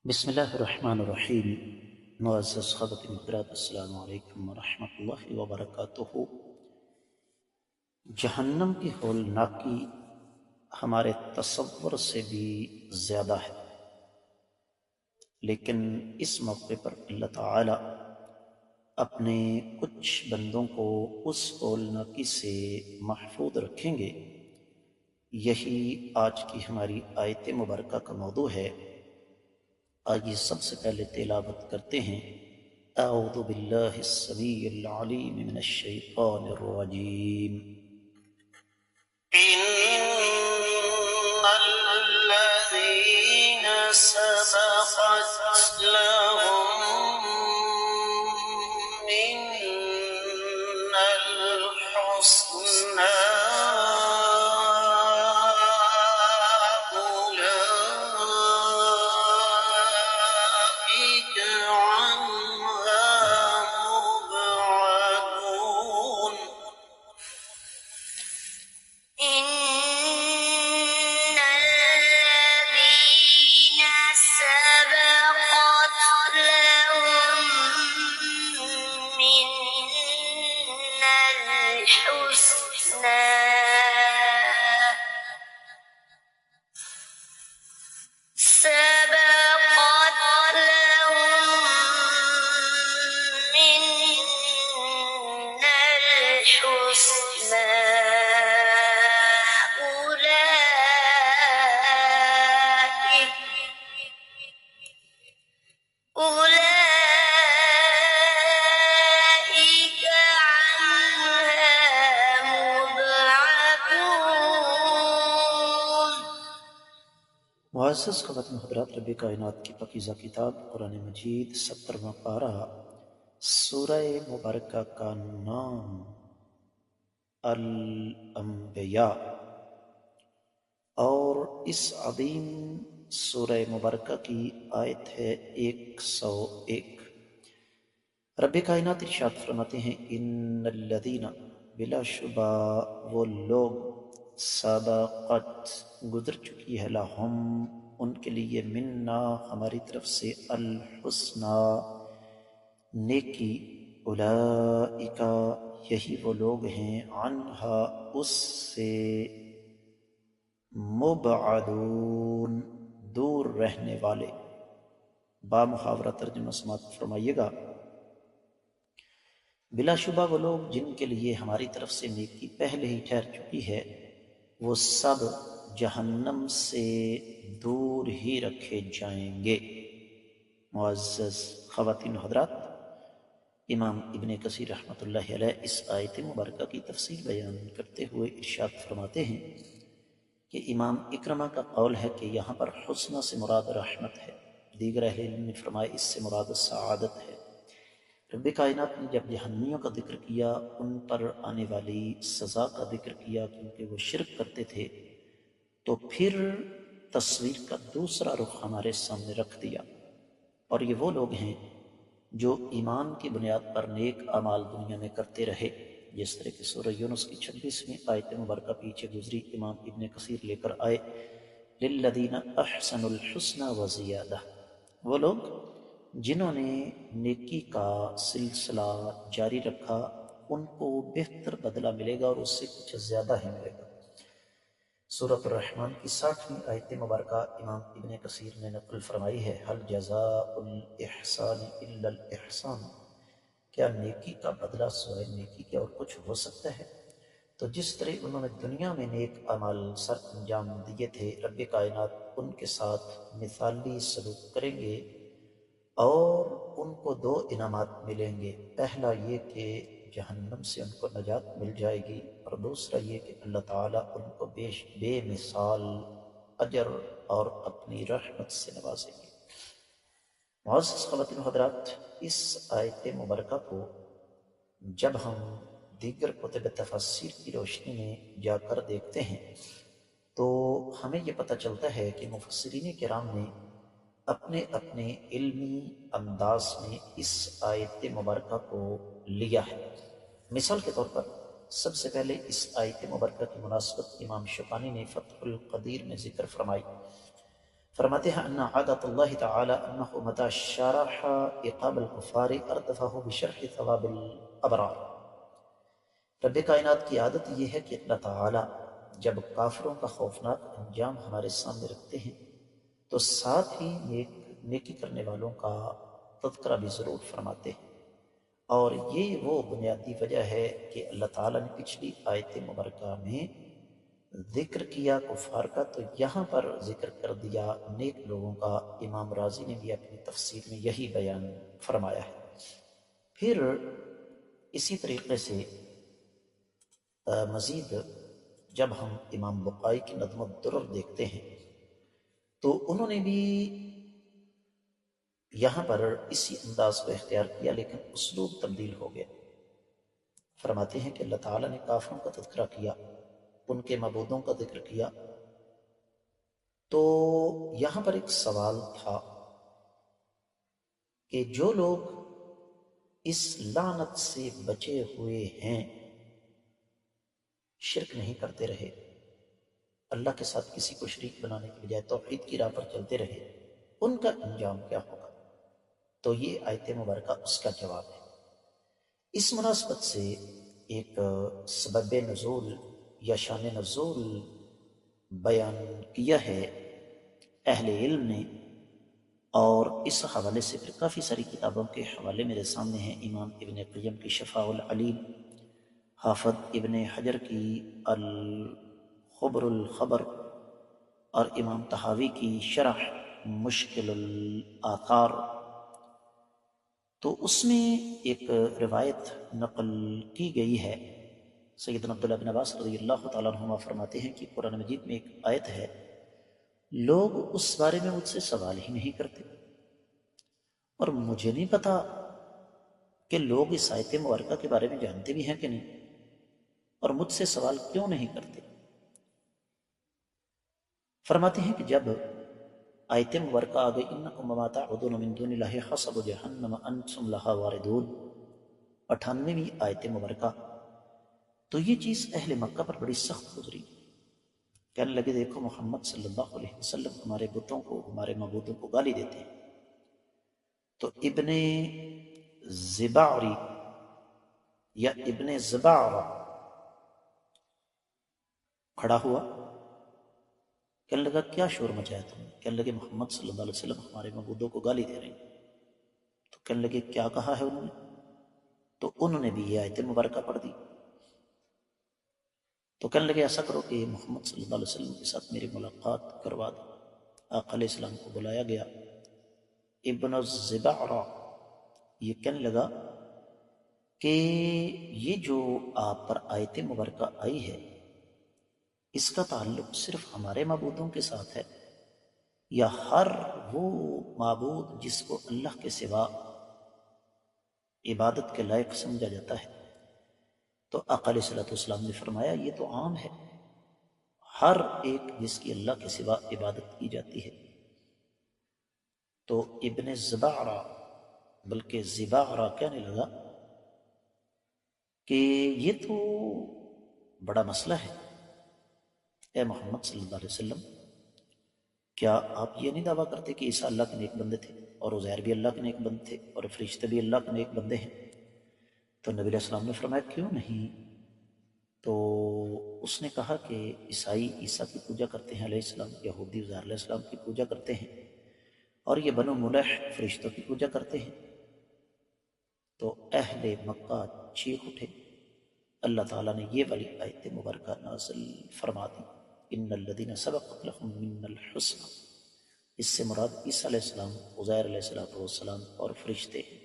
بسم اللہ الرحمن الرحیم۔ معزز خواتین حضرات، السلام علیکم ورحمۃ اللہ وبرکاتہ۔ جہنم کی ہولناکی ہمارے تصور سے بھی زیادہ ہے، لیکن اس موقع پر اللہ تعالی اپنے کچھ بندوں کو اس ہولناکی سے محفوظ رکھیں گے۔ یہی آج کی ہماری آیت مبارکہ کا موضوع ہے۔ آئیے سب سے پہلے تلاوت کرتے ہیں۔ اعوذ باللہ السمیع العلیم من الشیطان الرجیم۔ إن الذين سبقت لهم منا الحسنى أولئك عنها مبعدون إن الذين سبقت لهم منا الحسنى أولئك عنها مبعدون۔ معزز خواتین حضرات، رب کائنات کی پاکیزہ کتاب قرآن مجید 70واں پارہ، سورہ مبارکہ کا نام الانبیاء، اور اس عظیم سورہ مبارکہ کی آیت ہے 101۔ رب کائنات ارشاد فرماتے ہیں، ان الذین، بلا شبہ وہ لوگ، سبقت گزر چکی ہے، لہم ان کے لیے، منا ہماری طرف سے، الحسنى نیکی، اولئک یہی وہ لوگ ہیں، عنہا اس سے، مبعدون دور رہنے والے۔ با محاورہ ترجمہ سماعت فرمائیے گا۔ بلا شبہ وہ لوگ جن کے لیے ہماری طرف سے نیکی پہلے ہی ٹھہر چکی ہے، وہ سب جہنم سے دور ہی رکھے جائیں گے۔ معزز خواتین و حضرات، امام ابن کثیر رحمۃ اللہ علیہ اس آیت مبارکہ کی تفسیر بیان کرتے ہوئے ارشاد فرماتے ہیں کہ امام اکرمہ کا قول ہے کہ یہاں پر حسنہ سے مراد رحمت ہے، دیگر اہل علم نے فرمایا اس سے مراد سعادت ہے۔ رب کائنات نے جب جہنمیوں کا ذکر کیا، ان پر آنے والی سزا کا ذکر کیا کیونکہ وہ شرک کرتے تھے، تو پھر تصویر کا دوسرا رخ ہمارے سامنے رکھ دیا، اور یہ وہ لوگ ہیں جو ایمان کی بنیاد پر نیک اعمال دنیا میں کرتے رہے، جس طرح کہ سورہ یونس کی 26ویں آیت مبارکہ پیچھے گزری، امام ابن کثیر لے کر آئے، للذین احسنوا الحسنى وزیادہ، وہ لوگ جنہوں نے نیکی کا سلسلہ جاری رکھا، ان کو بہتر بدلہ ملے گا اور اس سے کچھ زیادہ ہی ملے گا۔ سورۃ الرحمن کی 60ویں آیت مبارکہ امام ابن کثیر نے نقل فرمائی ہے، هل جزاء الاحسان الا الاحسان، کیا نیکی کا بدلہ سوائے نیکی کے اور کچھ ہو سکتا ہے؟ تو جس طرح انہوں نے دنیا میں نیک اعمال سر انجام دیے تھے، رب کائنات ان کے ساتھ مثالی سلوک کریں گے اور ان کو دو انعامات ملیں گے۔ پہلا یہ کہ جہنم سے ان کو نجات مل جائے گی، اور دوسرا یہ کہ اللہ تعالیٰ ان کو بے مثال اجر اور اپنی رحمت سے نوازیں گے۔ معزز خواتین و حضرات، اس آیت مبارکہ کو جب ہم دیگر کتب تفسیر کی روشنی میں جا کر دیکھتے ہیں تو ہمیں یہ پتہ چلتا ہے کہ مفسرین کرام نے اپنے اپنے علمی انداز میں اس آیت مبارکہ کو لیا ہے۔ مثال کے طور پر سب سے پہلے اس آیت مبارکہ کی مناسبت امام شوکانی نے فتح القدیر میں ذکر فرمائی۔ فرماتے ہیں ان عادت اللہ تعالی انہ متى شرح عقاب الکفار ارتفعه بشرح ثواب الابرار. رب کائنات کی عادت یہ ہے کہ اللہ تعالی جب کافروں کا خوفناک انجام ہمارے سامنے رکھتے ہیں تو ساتھ ہی نیکی کرنے والوں کا تذکرہ بھی ضرور فرماتے ہیں. اور یہ وہ بنیادی وجہ ہے کہ اللہ تعالیٰ نے پچھلی آیت مبارکہ میں ذکر کیا کفار کا تو یہاں پر ذکر کر دیا نیک لوگوں کا. امام راضی نے بھی اپنی تفسیر میں یہی بیان فرمایا ہے. پھر اسی طریقے سے مزید جب ہم امام بقائی کی نظم الدرر دیکھتے ہیں تو انہوں نے بھی یہاں پر اسی انداز کو اختیار کیا لیکن اسلوب تبدیل ہو گیا. فرماتے ہیں کہ اللہ تعالیٰ نے کافروں کا تذکرہ کیا، ان کے معبودوں کا ذکر کیا، تو یہاں پر ایک سوال تھا کہ جو لوگ اس لعنت سے بچے ہوئے ہیں، شرک نہیں کرتے رہے، اللہ کے ساتھ کسی کو شریک بنانے کے بجائے توحید کی راہ پر چلتے رہے، ان کا انجام کیا ہوگا؟ تو یہ آیت مبارکہ اس کا جواب ہے. اس مناسبت سے ایک سبب نزول یا شان نزول بیان کیا ہے اہل علم نے، اور اس حوالے سے پھر کافی ساری کتابوں کے حوالے میرے سامنے ہیں. امام ابن قیم کی شفاء العلیم، حافظ ابن حجر کی الخبر الخبر، اور امام طحاوی کی شرح مشکل الآثار. تو اس میں ایک روایت نقل کی گئی ہے. سیدنا عبداللہ بن عباس رضی اللہ تعالیٰ عنہما فرماتے ہیں کہ قرآن مجید میں ایک آیت ہے، لوگ اس بارے میں مجھ سے سوال ہی نہیں کرتے، اور مجھے نہیں پتا کہ لوگ اس آیت مبارکہ کے بارے میں جانتے بھی ہیں کہ نہیں، اور مجھ سے سوال کیوں نہیں کرتے. فرماتے ہیں کہ جب آیت مبارکہ آ گئی انکم وما تعبدون من دون اللہ حسب جہنم انتم لہا واردون، 98ویں آیت مبارکہ، تو یہ چیز اہل مکہ پر بڑی سخت گزری. کہنے لگے دیکھو محمد صلی اللہ علیہ وسلم ہمارے بتوں کو، ہمارے معبودوں کو گالی دیتے ہیں. تو ابن زبعری یا ابن زبعرہ کھڑا ہوا، کہنے لگا کیا شور مچایا تم نے؟ کہنے لگے محمد صلی اللہ علیہ وسلم ہمارے معبودوں کو گالی دے رہے ہیں. تو کہنے لگے کیا کہا ہے انہوں نے؟ تو انہوں نے بھی یہ آیت مبارکہ پڑھ دی. تو کہنے لگے ایسا کرو کہ محمد صلی اللہ علیہ وسلم کے ساتھ میری ملاقات کروا دو. آقا علیہ السلام کو بلایا گیا. ابن الزبعرہ یہ کہنے لگا کہ یہ جو آپ پر آیت مبارکہ آئی ہے اس کا تعلق صرف ہمارے معبودوں کے ساتھ ہے یا ہر وہ معبود جس کو اللہ کے سوا عبادت کے لائق سمجھا جاتا ہے؟ تو آقا علیہ السلام نے فرمایا یہ تو عام ہے، ہر ایک جس کی اللہ کے سوا عبادت کی جاتی ہے. تو ابن زبعرہ بلکہ زبعرہ کہنے لگا کہ یہ تو بڑا مسئلہ ہے. اے محمد صلی اللہ علیہ وسلم، کیا آپ یہ نہیں دعویٰ کرتے کہ عیسیٰ اللہ کے نیک بندے تھے، اور عزیر بھی اللہ کے نیک بندے تھے، اور فرشتے بھی اللہ کے نیک بندے ہیں؟ تو نبی علیہ السلام نے فرمایا کیوں نہیں. تو اس نے کہا کہ عیسائی عیسیٰ کی پوجا کرتے ہیں علیہ السلام، یہودی عزیر علیہ السلام کی پوجا کرتے ہیں، اور یہ بنو ملح فرشتوں کی پوجا کرتے ہیں. تو اہل مکہ چیخ اٹھے. اللہ تعالیٰ نے یہ والی آیت مبارکہ نازل فرما دی، ان الذین سبقت لهم من الحسنى. اس سے مراد عیسیٰ علیہ السلام، عزیر علیہ السلام اور فرشتے ہیں.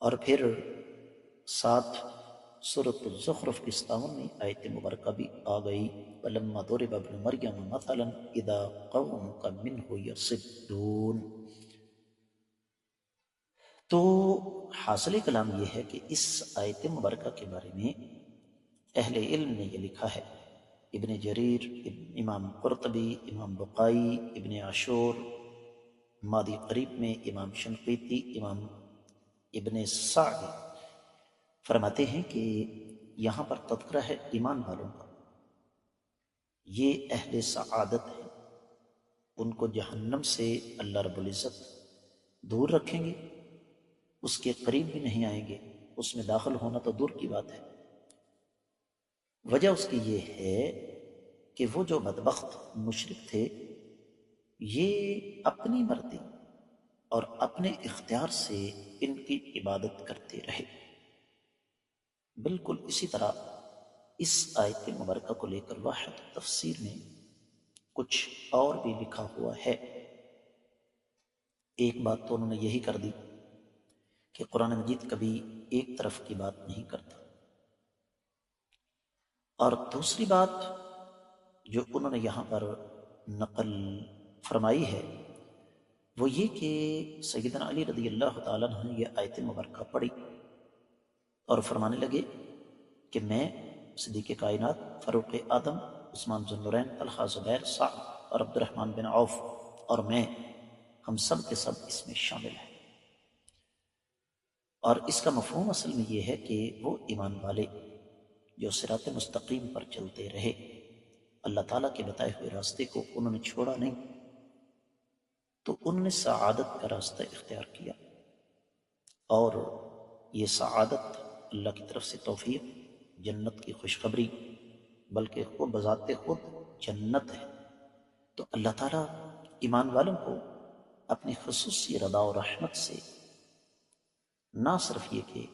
اور پھر ساتھ سورۃ الزخرف کی 57ویں آیت مبارکہ بھی آ گئی، وَلَمَّا ضُرِبَ ابْنُ مَرْيَمَ مَثَلًا إِذَا قَوْمُكَ مِنْهُ يَصِدُّونَ. تو حاصل کلام یہ ہے کہ اس آیت مبارکہ کے بارے میں اہل علم نے یہ لکھا ہے، ابن جریر، امام قرطبی، امام بقائی، ابن عاشور، مادی قریب میں امام شنقیطی، امام ابن سعدی فرماتے ہیں کہ یہاں پر تذکرہ ہے ایمان والوں کا، یہ اہل سعادت ہے. ان کو جہنم سے اللہ رب العزت دور رکھیں گے، اس کے قریب بھی نہیں آئیں گے، اس میں داخل ہونا تو دور کی بات ہے۔ وجہ اس کی یہ ہے کہ وہ جو بدبخت مشرک تھے یہ اپنی مرضی اور اپنے اختیار سے ان کی عبادت کرتے رہے۔ بالکل اسی طرح اس آیت مبارکہ کو لے کر واحد تفسیر میں کچھ اور بھی لکھا ہوا ہے۔ ایک بات تو انہوں نے یہی کر دی کہ قرآن مجید کبھی ایک طرف کی بات نہیں کرتا، اور دوسری بات جو انہوں نے یہاں پر نقل فرمائی ہے وہ یہ کہ سیدنا علی رضی اللہ تعالیٰ عنہ نے یہ آیت مبارکہ پڑھی اور فرمانے لگے کہ میں صدیق کائنات، فاروق اعظم، عثمان ذو النورین، طلحہ، زبیر، سعد اور عبد الرحمن بن عوف اور میں، ہم سب کے سب اس میں شامل ہیں۔ اور اس کا مفہوم اصل میں یہ ہے کہ وہ ایمان والے جو صراط مستقیم پر چلتے رہے، اللہ تعالیٰ کے بتائے ہوئے راستے کو انہوں نے چھوڑا نہیں، تو انہوں نے سعادت کا راستہ اختیار کیا، اور یہ سعادت اللہ کی طرف سے توفیق، جنت کی خوشخبری، بلکہ خود بذات خود جنت ہے۔ تو اللہ تعالیٰ ایمان والوں کو اپنی خصوصی رضا و رحمت سے نہ صرف یہ کہ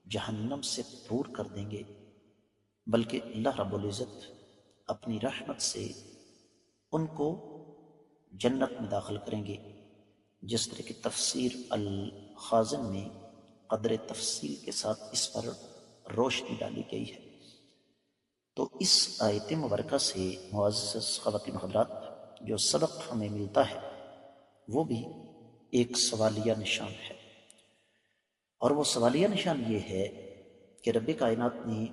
جہنم سے دور کر دیں گے، بلکہ اللہ رب العزت اپنی رحمت سے ان کو جنت میں داخل کریں گے، جس طرح کی تفسیر الخازن میں قدر تفصیل کے ساتھ اس پر روشنی ڈالی گئی ہے۔ تو اس آیت مبارکہ سے معزز خواتین حضرات جو سبق ہمیں ملتا ہے وہ بھی ایک سوالیہ نشان ہے، اور وہ سوالیہ نشان یہ ہے کہ رب کائنات نے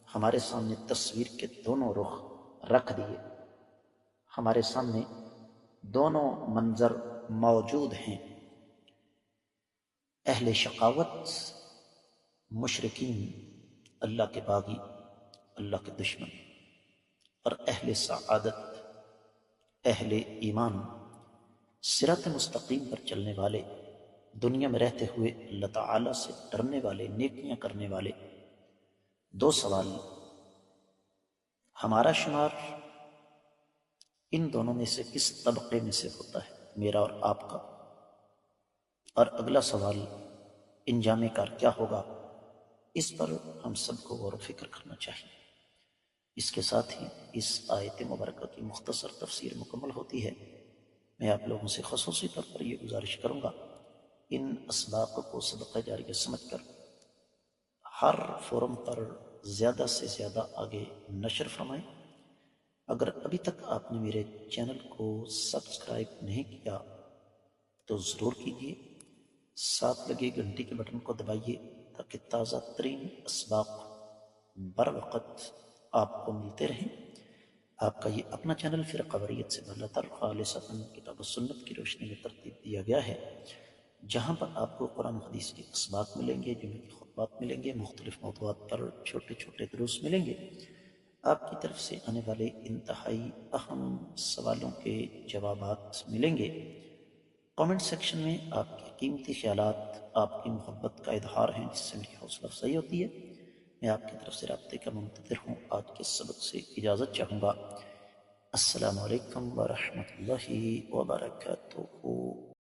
ہمارے سامنے تصویر کے دونوں رخ رکھ دیے، ہمارے سامنے دونوں منظر موجود ہیں، اہل شقاوت، مشرکین، اللہ کے باغی، اللہ کے دشمن، اور اہل سعادت، اہل ایمان، صراط مستقیم پر چلنے والے، دنیا میں رہتے ہوئے اللہ تعالیٰ سے ڈرنے والے، نیکیاں کرنے والے۔ دو سوال، ہمارا شمار ان دونوں میں سے کس طبقے میں سے ہوتا ہے، میرا اور آپ کا؟ اور اگلا سوال، انجام کار کیا ہوگا؟ اس پر ہم سب کو غور و فکر کرنا چاہیے۔ اس کے ساتھ ہی اس آیت مبارکہ کی مختصر تفسیر مکمل ہوتی ہے۔ میں آپ لوگوں سے خصوصی طور پر یہ گزارش کروں گا، ان اسباق کو صدقہ جاریہ سمجھ کر ہر فورم پر زیادہ سے زیادہ آگے نشر فرمائیں۔ اگر ابھی تک آپ نے میرے چینل کو سبسکرائب نہیں کیا تو ضرور کیجیے، ساتھ لگے گھنٹی کے بٹن کو دبائیے تاکہ تازہ ترین اسباق بر وقت آپ کو ملتے رہیں۔ آپ کا یہ اپنا چینل فرقہ واریت سے بالا تر خالصتاً کتاب و سنت کی روشنی میں ترتیب دیا گیا ہے، جہاں پر آپ کو قرآن و حدیث کے اسباق ملیں گے، جمعے کے خطبات ملیں گے، مختلف موضوعات پر چھوٹے چھوٹے دروس ملیں گے، آپ کی طرف سے آنے والے انتہائی اہم سوالوں کے جوابات ملیں گے۔ کامنٹ سیکشن میں آپ کے قیمتی خیالات، آپ کی محبت کا اظہار ہیں، جس سے میری حوصلہ افزائی ہوتی ہے۔ میں آپ کی طرف سے رابطے کا منتظر ہوں۔ آج کے سبق سے اجازت چاہوں گا۔ السلام علیکم ورحمۃ اللہ وبرکاتہ۔